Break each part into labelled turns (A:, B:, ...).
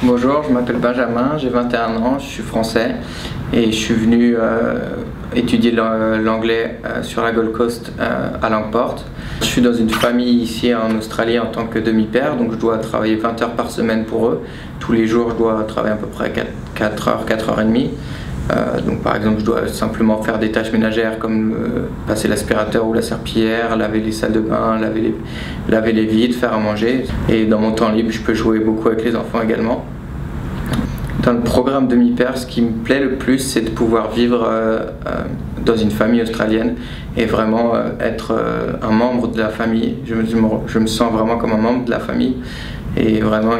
A: Bonjour, je m'appelle Benjamin, j'ai 21 ans, je suis français et je suis venu étudier l'anglais sur la Gold Coast à Langport. Je suis dans une famille ici en Australie en tant que demi-père, donc je dois travailler 20 heures par semaine pour eux. Tous les jours, je dois travailler à peu près 4 heures, 4 heures et demie. Donc par exemple, je dois simplement faire des tâches ménagères comme passer l'aspirateur ou la serpillière, laver les salles de bain, laver les vitres, faire à manger. Et dans mon temps libre, je peux jouer beaucoup avec les enfants également. Dans le programme demi-père, ce qui me plaît le plus, c'est de pouvoir vivre dans une famille australienne et vraiment être un membre de la famille. Je me sens vraiment comme un membre de la famille et vraiment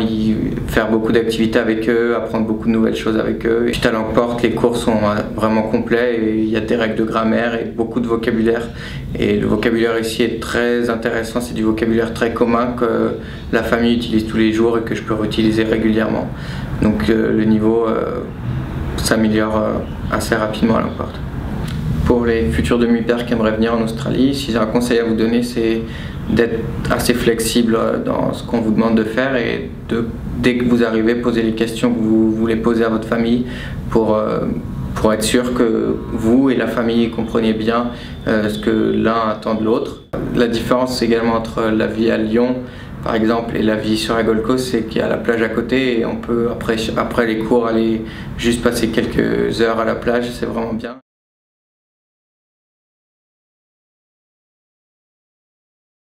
A: faire beaucoup d'activités avec eux, apprendre beaucoup de nouvelles choses avec eux. Juste à Langport, les cours sont vraiment complets et il y a des règles de grammaire et beaucoup de vocabulaire. Et le vocabulaire ici est très intéressant, c'est du vocabulaire très commun que la famille utilise tous les jours et que je peux réutiliser régulièrement. Donc le niveau s'améliore assez rapidement à Langport. Pour les futurs demi-pères qui aimeraient venir en Australie, si j'ai un conseil à vous donner, c'est d'être assez flexible dans ce qu'on vous demande de faire et dès que vous arrivez, poser les questions que vous voulez poser à votre famille pour être sûr que vous et la famille compreniez bien ce que l'un attend de l'autre. La différence également entre la vie à Lyon par exemple et la vie sur la Gold Coast, c'est qu'il y a la plage à côté et on peut après les cours aller juste passer quelques heures à la plage, c'est vraiment bien.